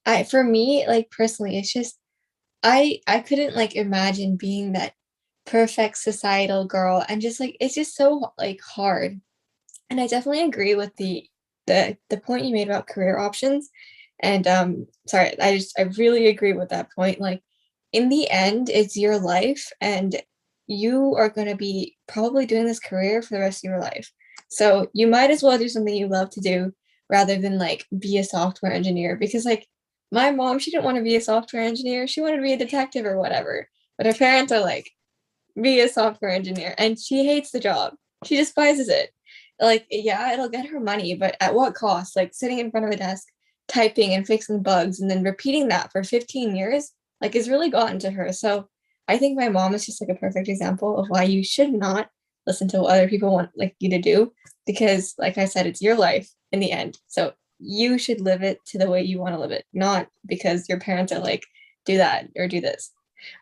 I for me, like personally, it's just I couldn't like imagine being that perfect societal girl and just like it's just so like hard. And I definitely agree with the point you made about career options. And sorry, I really agree with that point. Like in the end, it's your life and you are going to be probably doing this career for the rest of your life. So you might as well do something you love to do rather than like be a software engineer because like my mom, she didn't want to be a software engineer. She wanted to be a detective or whatever. But her parents are like, be a software engineer. And she hates the job. She despises it. Like, yeah, it'll get her money, but at what cost? Like sitting in front of a desk, typing and fixing bugs, and then repeating that for 15 years, like, is really gotten to her. So I think my mom is just like a perfect example of why you should not listen to what other people want like you to do, because like I said, it's your life in the end. So you should live it to the way you want to live it, not because your parents are like, do that or do this.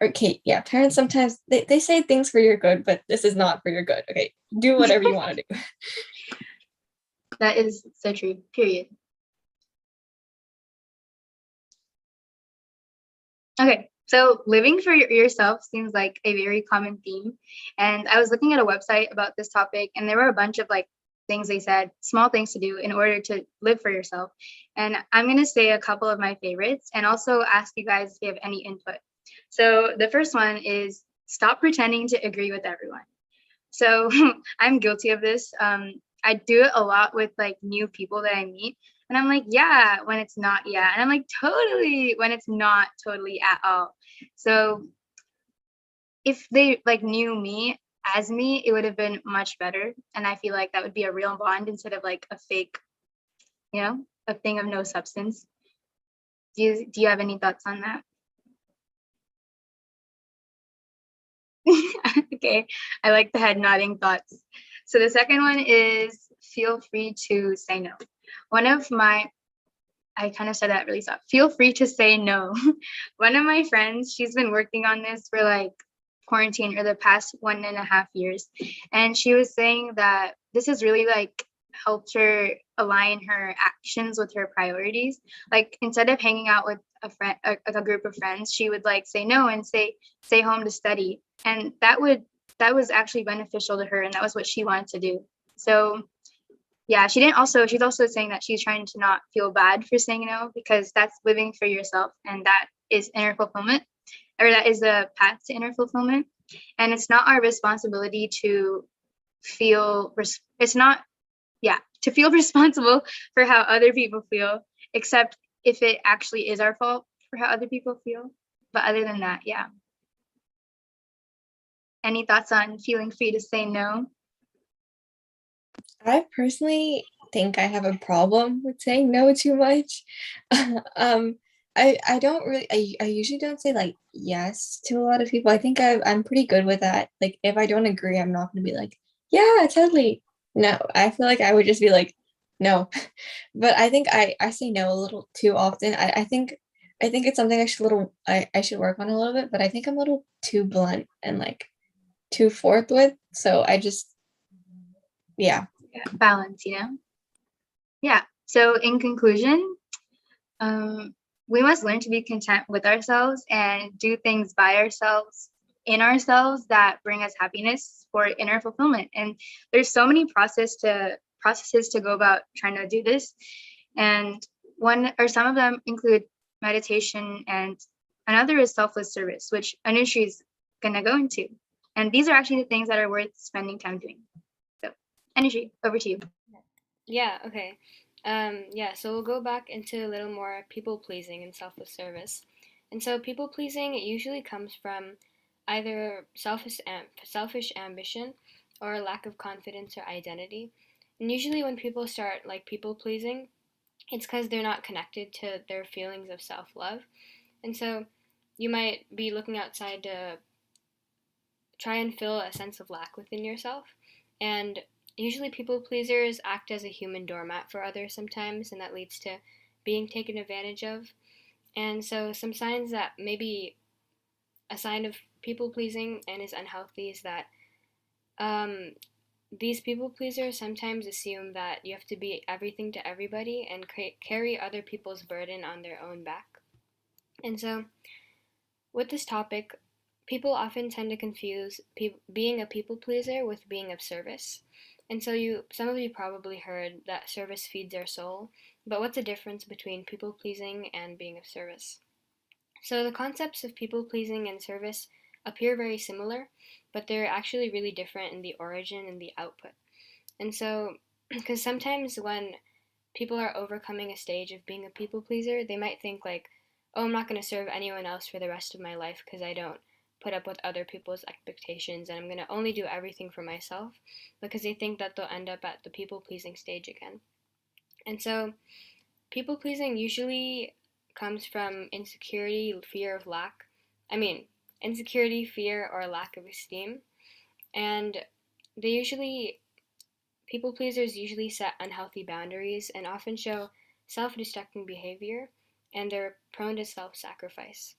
Okay, yeah, parents sometimes they say things for your good, but this is not for your good. Okay, do whatever you want to do. That is so true. Period. Okay, so living for yourself seems like a very common theme. And I was looking at a website about this topic, and there were a bunch of like things they said, small things to do in order to live for yourself. And I'm going to say a couple of my favorites and also ask you guys if you have any input. So the first one is stop pretending to agree with everyone. So I'm guilty of this. I do it a lot with like new people that I meet. And I'm like, yeah, when it's not, yeah. And I'm like, totally, when it's not totally at all. So if they like knew me as me, it would have been much better. And I feel like that would be a real bond instead of like a fake, a thing of no substance. Do you have any thoughts on that? Okay, I like the head nodding thoughts. So the second one is feel free to say no. One of my, I kind of said that really soft. Feel free to say no. One of my friends, she's been working on this for like quarantine or the past 1.5 years. And she was saying that this has really like helped her align her actions with her priorities. Like instead of hanging out with a friend, a group of friends, she would like say no and stay home to study. And that was actually beneficial to her. And that was what she wanted to do. So yeah, she's also saying that she's trying to not feel bad for saying no because that's living for yourself and that is inner fulfillment, or that is the path to inner fulfillment. And it's not our responsibility to it's not, yeah, to feel responsible for how other people feel, except if it actually is our fault for how other people feel. But other than that, yeah. Any thoughts on feeling free to say no? I personally think I have a problem with saying no too much. um, I don't really I usually don't say like yes to a lot of people. I think I'm pretty good with that. Like if I don't agree, I'm not gonna be like, yeah, totally. No, I feel like I would just be like, no. But I think I say no a little too often. I think it's something I should work on a little bit, but I think I'm a little too blunt and like too forthwith. So I just yeah. Balance, Yeah. So in conclusion, we must learn to be content with ourselves and do things by ourselves, in ourselves, that bring us happiness for inner fulfillment. And there's so many processes to go about trying to do this. And some of them include meditation, and another is selfless service, which Anushree is gonna go into. And these are actually the things that are worth spending time doing. So Anushree, over to you. Yeah, okay. Yeah, so we'll go back into a little more people pleasing and selfless service. And so people pleasing, it usually comes from either selfish ambition or a lack of confidence or identity. And usually when people start like people pleasing, it's because they're not connected to their feelings of self love. And so you might be looking outside to try and fill a sense of lack within yourself. And usually, people pleasers act as a human doormat for others sometimes, and that leads to being taken advantage of. And so, some signs that maybe a sign of people pleasing and is unhealthy is that um, these people pleasers sometimes assume that you have to be everything to everybody and carry other people's burden on their own back. And so, with this topic, people often tend to confuse being a people pleaser with being of service. And so some of you probably heard that service feeds our soul, but what's the difference between people pleasing and being of service? So the concepts of people pleasing and service appear very similar, but they're actually really different in the origin and the output. And so, because sometimes when people are overcoming a stage of being a people pleaser, they might think like, oh, I'm not going to serve anyone else for the rest of my life because I don't put up with other people's expectations and I'm going to only do everything for myself, because they think that they'll end up at the people pleasing stage again. And so people pleasing usually comes from insecurity, fear of lack. I mean, insecurity, fear, or lack of esteem. And they usually, people pleasers usually set unhealthy boundaries and often show self destructing behavior, and they're prone to self sacrifice.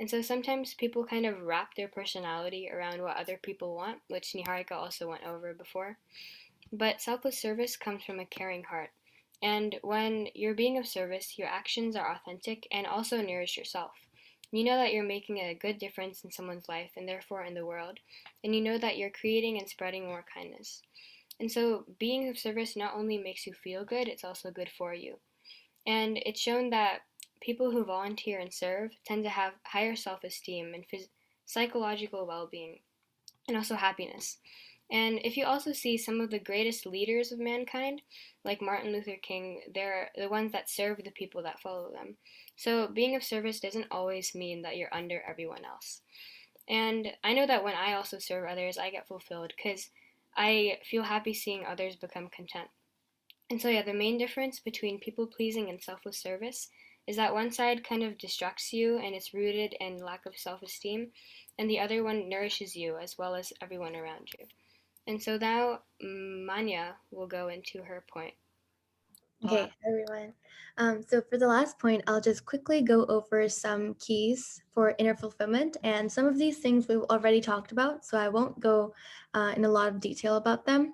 And so sometimes people kind of wrap their personality around what other people want, which Niharika also went over before. But selfless service comes from a caring heart. And when you're being of service, your actions are authentic and also nourish yourself. You know that you're making a good difference in someone's life and therefore in the world. And you know that you're creating and spreading more kindness. And so being of service not only makes you feel good, it's also good for you. And it's shown that people who volunteer and serve tend to have higher self esteem and psychological well being, and also happiness. And if you also see some of the greatest leaders of mankind, like Martin Luther King, they're the ones that serve the people that follow them. So being of service doesn't always mean that you're under everyone else. And I know that when I also serve others, I get fulfilled because I feel happy seeing others become content. And so, yeah, the main difference between people pleasing and selfless service is that one side kind of distracts you and it's rooted in lack of self esteem, and the other one nourishes you as well as everyone around you. And so now Manya will go into her point. Okay, everyone. So for the last point, I'll just quickly go over some keys for inner fulfillment. And some of these things we've already talked about, so I won't go in a lot of detail about them,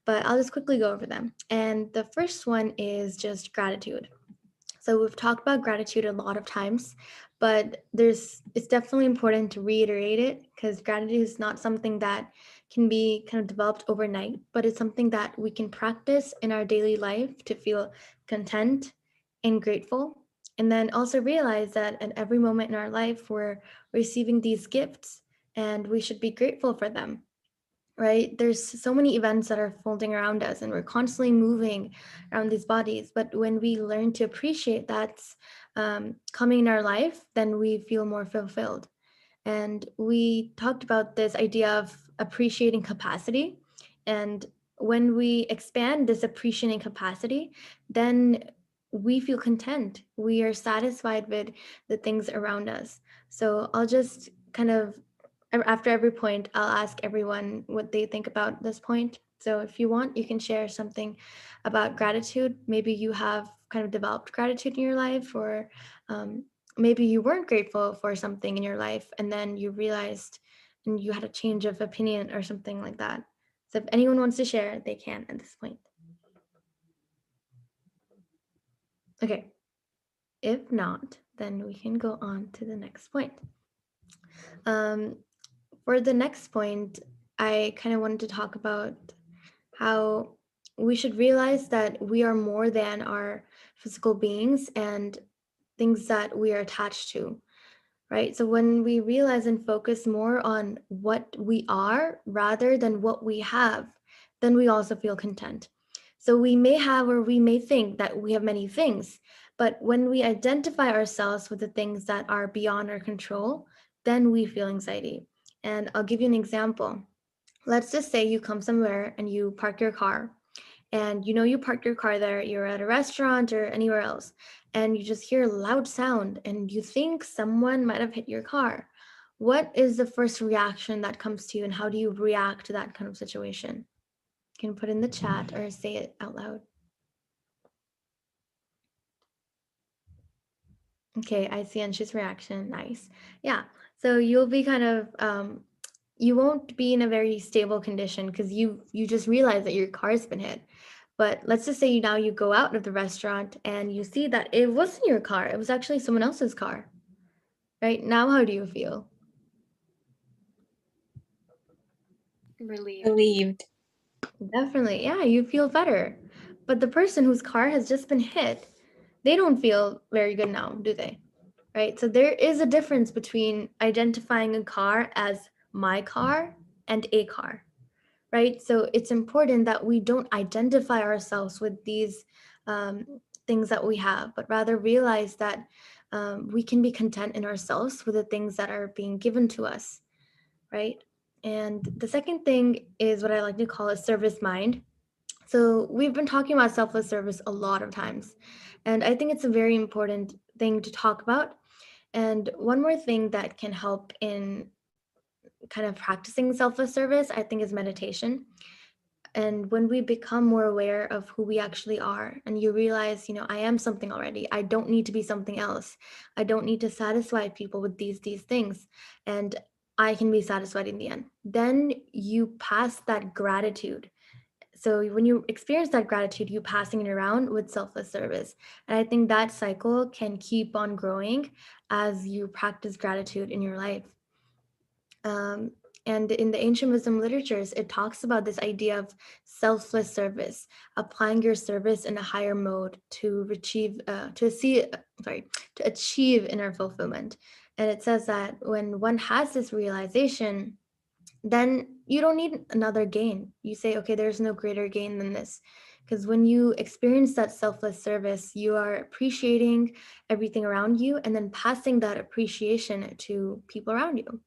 but I'll just quickly go over them. And the first one is just gratitude. So we've talked about gratitude a lot of times, but it's definitely important to reiterate it, because gratitude is not something that can be kind of developed overnight, but it's something that we can practice in our daily life to feel content and grateful. And then also realize that at every moment in our life, we're receiving these gifts and we should be grateful for them, right? There's so many events that are folding around us and we're constantly moving around these bodies. But when we learn to appreciate that's coming in our life, then we feel more fulfilled. And we talked about this idea of appreciating capacity. And when we expand this appreciating capacity, then we feel content. We are satisfied with the things around us. So I'll just kind of, after every point, I'll ask everyone what they think about this point. So if you want, you can share something about gratitude. Maybe you have kind of developed gratitude in your life, or maybe you weren't grateful for something in your life and then you realized and you had a change of opinion or something like that. So if anyone wants to share, they can at this point. Okay. If not, then we can go on to the next point. For the next point, I kind of wanted to talk about how we should realize that we are more than our physical beings and things that we are attached to, right? So when we realize and focus more on what we are rather than what we have, then we also feel content. So we may have, or we may think that we have many things, but when we identify ourselves with the things that are beyond our control, then we feel anxiety. And I'll give you an example. Let's just say you come somewhere and you park your car, and you parked your car there, you're at a restaurant or anywhere else, and you just hear a loud sound and you think someone might have hit your car. What is the first reaction that comes to you, and how do you react to that kind of situation? You can put in the chat or say it out loud. Okay, I see Anshu's reaction. Nice. Yeah. So you'll be kind of you won't be in a very stable condition because you just realize that your car's been hit. But let's just say now you go out of the restaurant and you see that it wasn't your car, it was actually someone else's car. Right now, how do you feel? Relieved. Relieved. Definitely, yeah, you feel better. But the person whose car has just been hit, they don't feel very good now, do they? Right? So there is a difference between identifying a car as my car and a car, right? So it's important that we don't identify ourselves with these um, things that we have, but rather realize that we can be content in ourselves with the things that are being given to us, right? And the second thing is what I like to call a service mind. So we've been talking about selfless service a lot of times, and I think it's a very important thing to talk about. And one more thing that can help in kind of practicing selfless service, I think, is meditation. And when we become more aware of who we actually are, and you realize, I am something already, I don't need to be something else, I don't need to satisfy people with these things, and I can be satisfied in the end, then you pass that gratitude. So when you experience that gratitude, you passing it around with selfless service. And I think that cycle can keep on growing as you practice gratitude in your life. Um, and in the ancient wisdom literatures, it talks about this idea of selfless service, applying your service in a higher mode to to achieve inner fulfillment. And it says that when one has this realization, then you don't need another gain. You say, okay, there's no greater gain than this. Because when you experience that selfless service, you are appreciating everything around you and then passing that appreciation to people around you,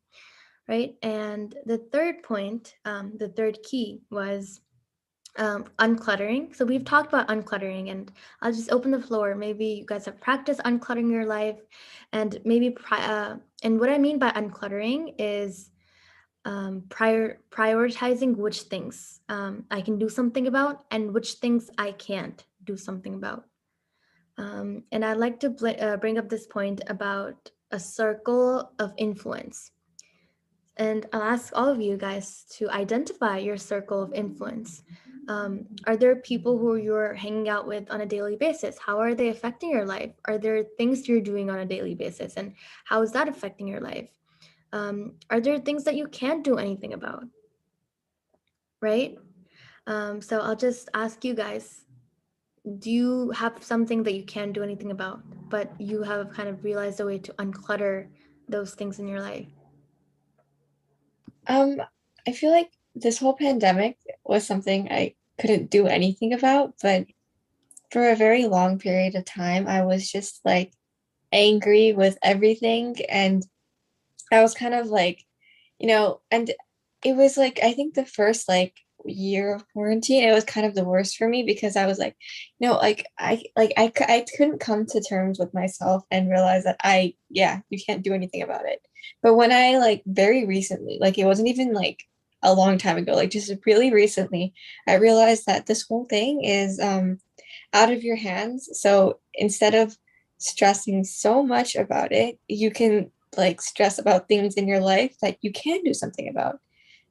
right? And the third point, the third key was uncluttering. So we've talked about uncluttering, and I'll just open the floor. Maybe you guys have practiced uncluttering your life, and and what I mean by uncluttering is prioritizing which things I can do something about and which things I can't do something about. And I'd like to bring up this point about a circle of influence. And I'll ask all of you guys to identify your circle of influence. Are there people who you're hanging out with on a daily basis? How are they affecting your life? Are there things you're doing on a daily basis? And how is that affecting your life? Are there things that you can't do anything about? Right? So I'll just ask you guys, do you have something that you can't do anything about, but you have kind of realized a way to unclutter those things in your life? I feel like this whole pandemic was something I couldn't do anything about, but for a very long period of time, I was just like angry with everything. And I was kind of like, and it was like, I think the first like year of quarantine, it was kind of the worst for me because I was like, I couldn't come to terms with myself and realize that you can't do anything about it. But when I like very recently, like it wasn't even like a long time ago, like just really recently, I realized that this whole thing is out of your hands. So instead of stressing so much about it, you can like stress about things in your life that you can do something about.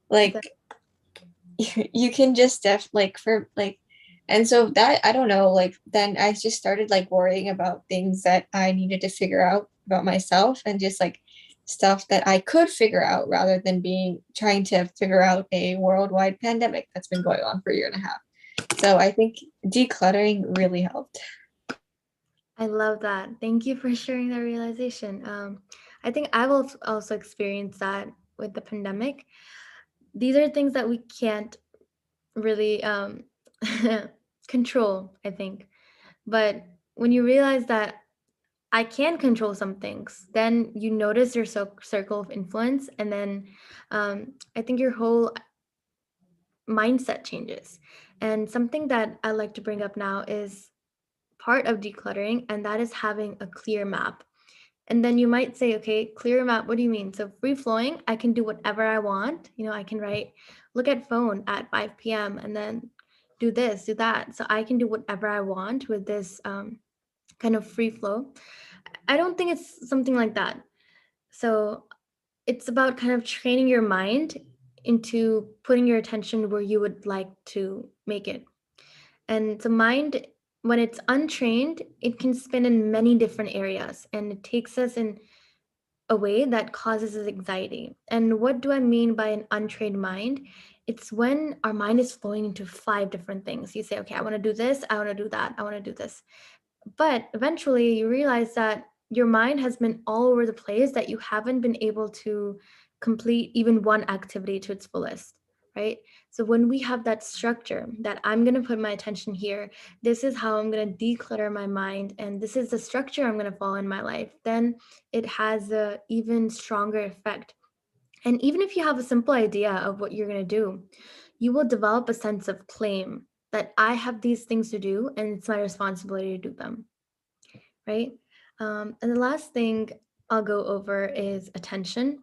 Like you can just and so that I don't know, like then I just started like worrying about things that I needed to figure out about myself and just like stuff that I could figure out rather than trying to figure out a worldwide pandemic that's been going on for a year and a half. So I think decluttering really helped. I love that. Thank you for sharing that realization. I think I've also experienced that with the pandemic. These are things that we can't really control, I think. But when you realize that I can control some things, then you notice your circle of influence, and then I think your whole mindset changes. And something that I like to bring up now is part of decluttering, and that is having a clear map. And then you might say, okay, clear map, what do you mean? So free flowing, I can do whatever I want. I can look at phone at 5 p.m. and then do this, do that. So I can do whatever I want with this kind of free flow. I don't think it's something like that. So it's about kind of training your mind into putting your attention where you would like to make it. And the mind, when it's untrained, it can spin in many different areas, and it takes us in a way that causes us anxiety. And what do I mean by an untrained mind? It's when our mind is flowing into 5 different things. You say, okay, I want to do this, I want to do that, I want to do this. But eventually you realize that your mind has been all over the place, that you haven't been able to complete even one activity to its fullest, right? So when we have that structure that I'm going to put my attention here, this is how I'm going to declutter my mind, and this is the structure I'm going to follow in my life, then it has a even stronger effect. And even if you have a simple idea of what you're going to do, you will develop a sense of claim that I have these things to do and it's my responsibility to do them, right? And the last thing I'll go over is attention.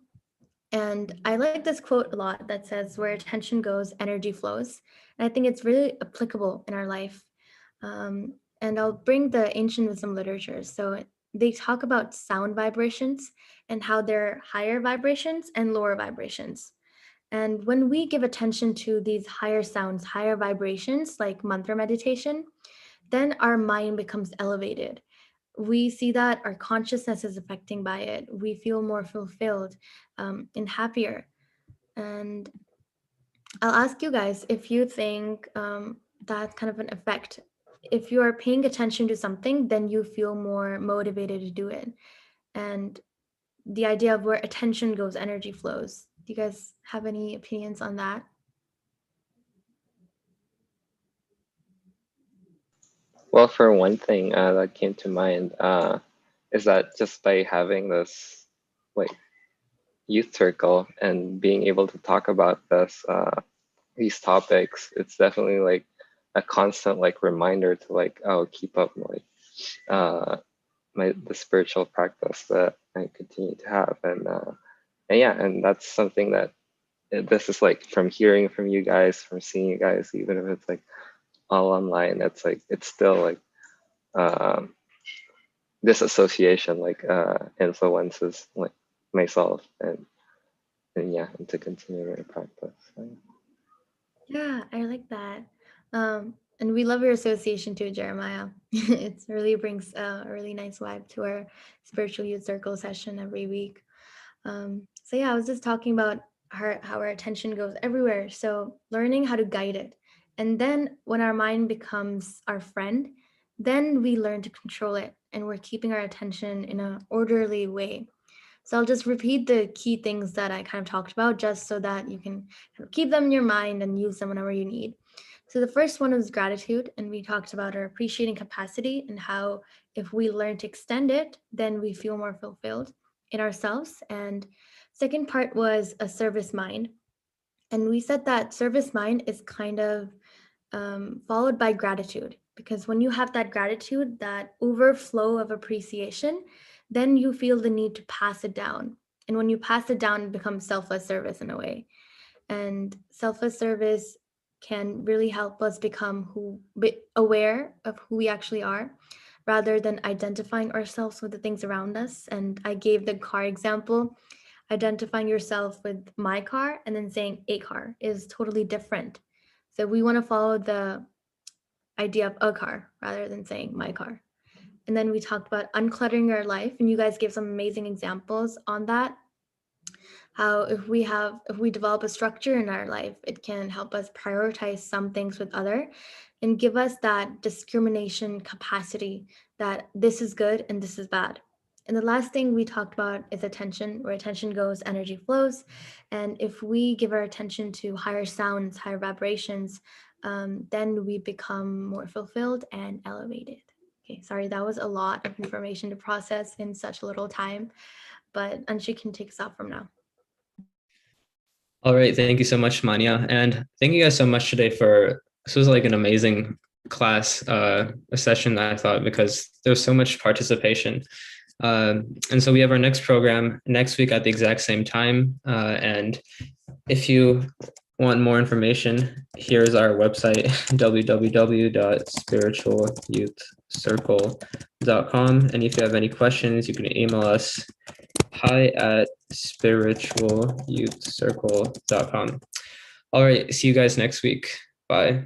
And I like this quote a lot that says, where attention goes, energy flows. And I think it's really applicable in our life. And I'll bring the ancient wisdom literature. So they talk about sound vibrations and how there are higher vibrations and lower vibrations. And when we give attention to these higher sounds, higher vibrations, like mantra meditation, then our mind becomes elevated. We see that our consciousness is affecting by it. We feel more fulfilled and happier. And I'll ask you guys if you think that's kind of an effect. If you are paying attention to something, then you feel more motivated to do it. And the idea of where attention goes, energy flows. Do you guys have any opinions on that? Well, for one thing that came to mind is that just by having this like youth circle and being able to talk about this these topics, it's definitely like a constant like reminder to like, oh, keep up like the spiritual practice that I continue to have. And yeah, and that's something that this is like from hearing from you guys, from seeing you guys, even if it's like all online, it's like it's still like this association like influences like myself and yeah, and to continue my practice. So, Yeah, I like that. And we love your association too, Jeremiah. It really brings a really nice vibe to our spiritual youth circle session every week. So yeah, I was just talking about how our attention goes everywhere. So learning how to guide it. And then when our mind becomes our friend, then we learn to control it, and we're keeping our attention in an orderly way. So I'll just repeat the key things that I kind of talked about, just so that you can kind of keep them in your mind and use them whenever you need. So the first one was gratitude, and we talked about our appreciating capacity and how if we learn to extend it, then we feel more fulfilled in ourselves. And second part was a service mind. And we said that service mind is kind of followed by gratitude, because when you have that gratitude, that overflow of appreciation, then you feel the need to pass it down. And when you pass it down, it becomes selfless service in a way. And selfless service can really help us become aware of who we actually are, rather than identifying ourselves with the things around us. And I gave the car example. Identifying yourself with my car and then saying a car is totally different. So we want to follow the idea of a car rather than saying my car. And then we talked about uncluttering our life, and you guys gave some amazing examples on that. How if we develop a structure in our life, it can help us prioritize some things with other and give us that discrimination capacity that this is good and this is bad. And the last thing we talked about is attention. Where attention goes, energy flows. And if we give our attention to higher sounds, higher vibrations, then we become more fulfilled and elevated. Okay, sorry, that was a lot of information to process in such little time, but Anshi can take us off from now. All right, thank you so much, Manya. And thank you guys so much today this was like an amazing class, a session that I thought, because there was so much participation. And so we have our next program next week at the exact same time. And if you want more information, here's our website, www.spiritualyouthcircle.com. And if you have any questions, you can email us hi@spiritualyouthcircle.com. All right, see you guys next week. Bye.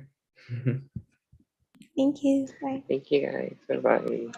Thank you. Bye. Thank you guys. Bye bye.